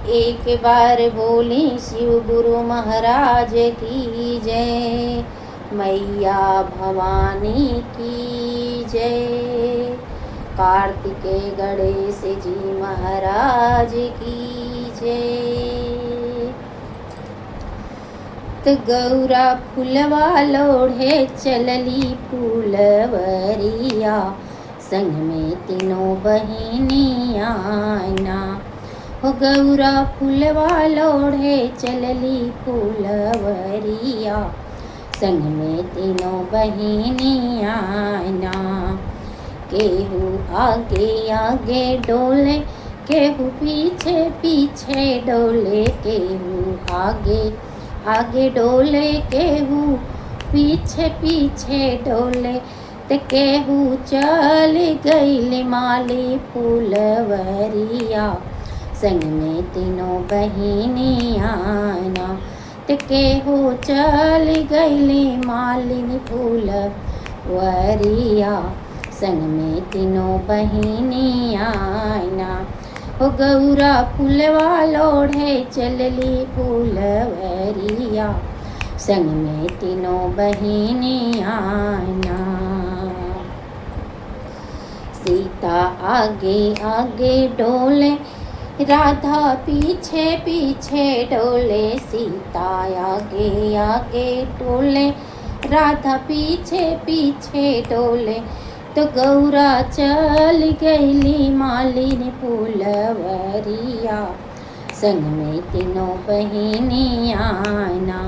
एक बार बोली शिव गुरु महाराज की जय, मैया भवानी की जय, कार्तिकेय गणेश जी महाराज की जय। तो गौरा फुलवा लोढ़े चलली फूलवरिया, संग में तीनों बहिनिया ना। हो गौरा फुलवा लोढ़े चलली फूलवरिया, संग में तीनों बहिनिया ना। केहू आगे आगे डोले, केहू पीछे पीछे डोले, केहू आगे आगे डोले, केहू पीछे पीछे डोले, ते केहू चल गईल माली फूलवरिया, संग में तीनों बहिनिया ना। ते केहू चल गईली मालिनी फूलवरिया, संग में तीनों बहिनिया ना। हो गौरा फुलवा लोढ़े चलली फूलवरिया, संग में तीनों बहिनिया ना। सीता आगे आगे डोले, राधा पीछे पीछे डोले, सीता आगे आगे डोले, राधा पीछे पीछे डोले, तो गौरा चल गईली मालिनी फूलवरिया, संग में तीनों बहिनिया ना।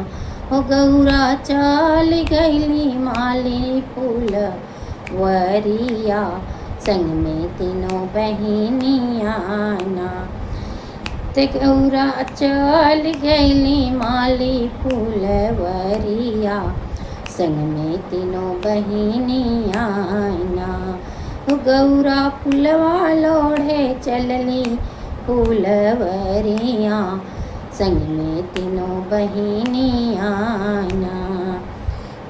हो गौरा चल गईली मालिनी फूलवरिया, संग में तीनों बहिनिया ना। ते गौरा चल गईली माली फूलवरिया, संग में तीनों बहिनिया ना। हो गौरा फुलवा लोढ़े चलली फूलवरिया, संग में तीनों बहिनिया ना।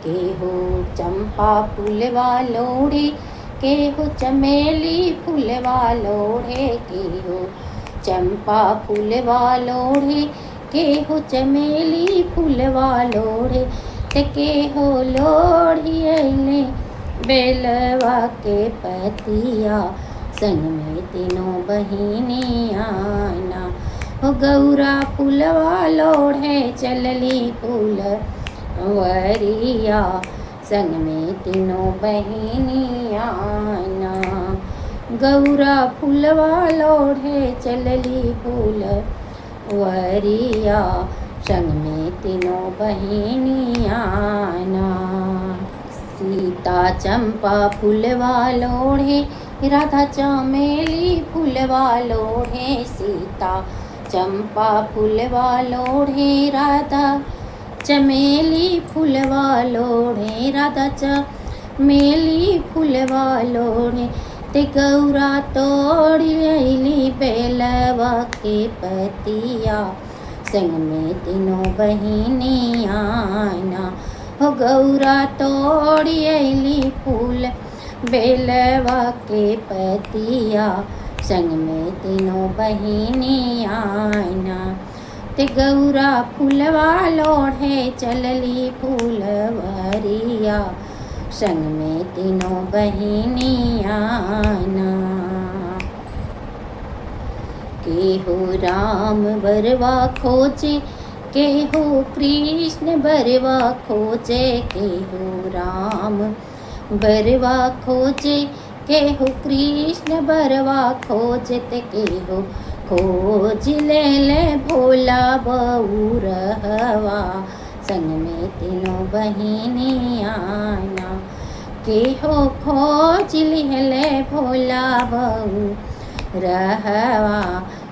केहू चंपा फूलवा लोढ़े, केहू चमेली फूलवा लोढ़े, केहू चंपा फूलवा लोढ़े, केहू चमेली फूलवा लोढ़े, ते केहू लोढ़ियले बेलवा के पतिया, संग में तीनों बहिनिया ना। हो गौरा फूलवा लोढ़े चलली फूलवरिया, संग में तीनों बहिनिया ना। गौरा फुलवा लोढ़े चलली फूलवरिया, संग में तीनों बहिनिया ना। सीता चंपा फूलवा लोढ़े, राधा चमेली फूलवा लोढ़े, सीता चंपा फूलवा लोढ़े, राधा चमेली फूलवा लोढ़े, राधा चमेली फूलवा लोढ़े, ते गौरा तोड़ी अइली बेलवा के पतिया, संग में तीनों बहिनिया ना। हो गौरा तोड़ी अइली फूल बेलवा के पतिया, संग में तीनों बहिनिया ना। ते गौरा फुलवा लोढ़े चलली फूलवरिया, संग में तीनों बहिनिया ना। केहू राम बरवा खोजे, केहू कृष्ण बरवा खोजे, केहू राम बरवा खोजे, केहू कृष्ण बरवा खोजे, ते केहू खोज ले भोला बउरहवा, संग में तीनों बहिनिया ना। केहू खोज ले भोला बउरहवा,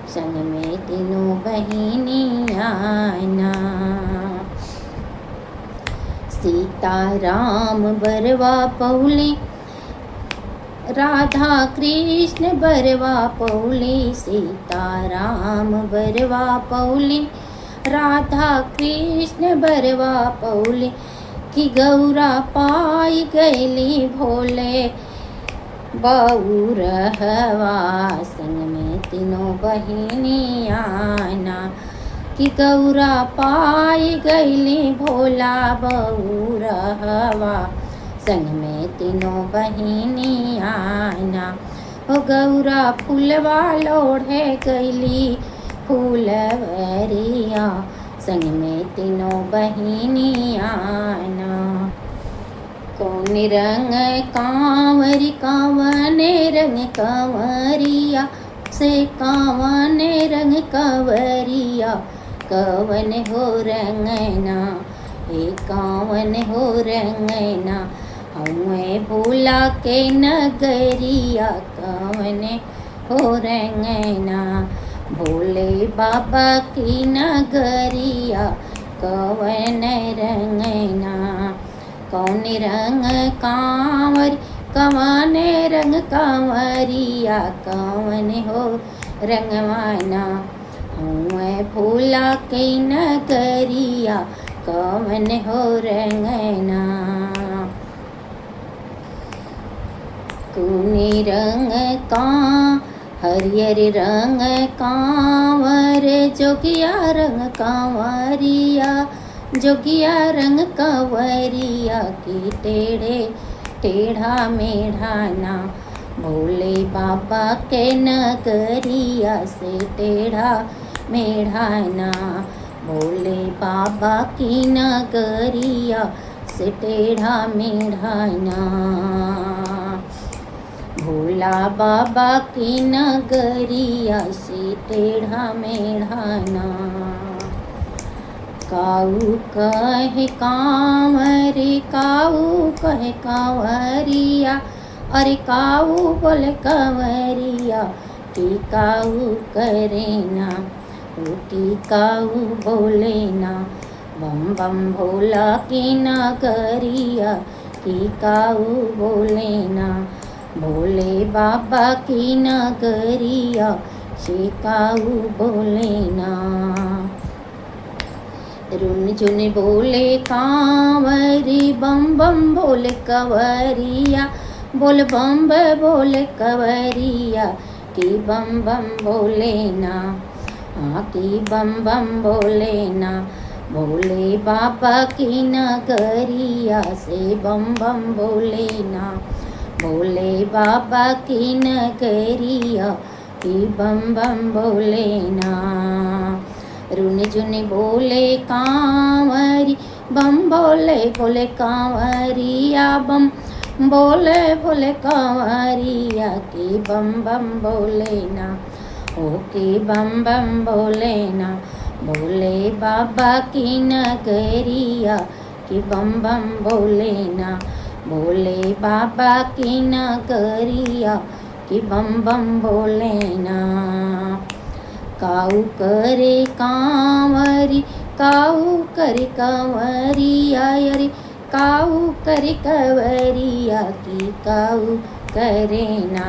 संग में तीनों बहिनिया ना। सीता राम बरवा पौली, राधा कृष्ण बरवा पौली, सीता राम बरवा पौली, राधा कृष्ण बरवा पौली, कि गौरा पाई गईली भोले बहू रहवा संग में तीनों बहिनियाना कि गौरा पाई गईली भोला बहू रहवा संग में तीनों बहिनियाना हो गौरा फूलवा लोढ़े गईली फूलवरिया संग में तीनों बहिनियाना कौन रंग कांवरी कावने रंग कांवरिया से कावने रंग कांवरिया कवन हो रंगना हे कावन हो रंगना हमें भोला के नगरिया कवन हो रंगना भोले बाबा की नगरिया कवन रंगना कौन रंग कांवर कवने रंग कांवरिया कवन हो रंगवाना हुए भोला के नगरिया कवन हो रंगना कौने रंग का हरियर रंग कांवर जोगिया रंग कांवरिया जोगिया रंग कांवरिया की टेढ़े टेढ़ा मेढ़ाना भोले बाबा के नगरिया से टेढ़ा मेढ़ाना भोले बाबा की नगरिया से टेढ़ा मेढ़ाना भोला बाबा की नगरिया से टेढ़ा मेढ़ाना काऊ कहे कांवरे काऊ कहे कांवरिया अरे काऊ बोले कांवरिया की काऊ करे ना की काऊ बोले ना बम बम भोला की नगरिया की काऊ बोले ना भोले बाबा की नगरिया से काऊ बोले ना रुन झुन बोले कांवरी बम बम बोले कंवरिया बोल बम बोले कंवरिया की बम बम बोले ना हाँ की बम बम बोले ना भोले बाबा की नगरिया से बम बम बोले ना भोले बाबा की नगरिया की बम बम बोले ना रुन झुन बोले कांवरी बम बोले बोले कांवरिया बम बोले बोले कांवरिया की बम बम बोले ना ओ की बम बम बोले ना भोले बाबा की नगरिया की बम बम बोले ना भोले बाबा की नगरिया की बम बम बोले ना काऊ करे कांवरी काऊ करे कांवरिया अरे काऊ करे कंवरिया की काऊ करे ना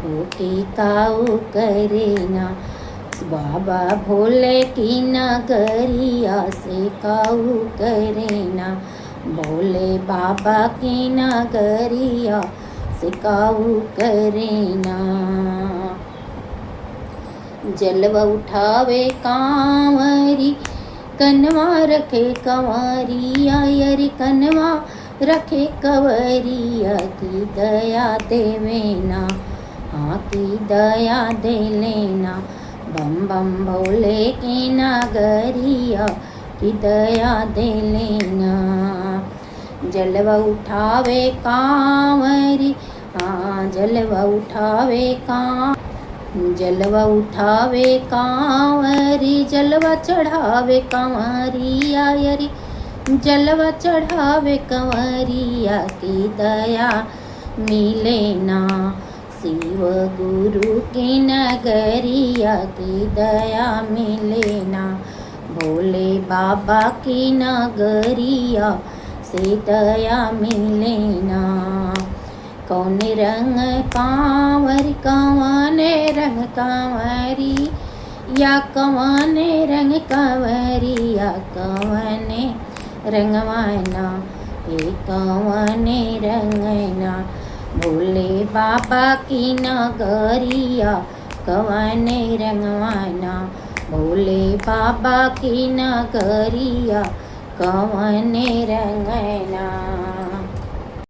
ओ की काऊ करे ना बाबा भोले की नगरिया से काऊ करे ना भोले बाबा की नगरिया से काऊ करे ना जलवा उठावे कांवरी कनवा रखे कंवरिया यरी कनवा रखे कंवरिया की दया देवे ना हाँ की दया दे लेना बम बम भोले की नगरिया की दया दे लेना जलवा उठावे कांवरी हाँ जलवा उठावे जलवा उठावे कांवरी जलवा चढ़ावे कंवरिया यरी जलवा चढ़ावे कंवरिया की दया मिले ना शिव गुरु की नगरिया की दया मिले ना भोले बाबा की नगरिया से दया मिले ना कौन रंग कांवरी कवने रंग कांवरी या कवने रंग कांवरिया कवने रंगवाना ये कवने रंगना भोले बाबा की नगरिया कवने रंगवाना, भोले बाबा की नगरिया कवने रंगना।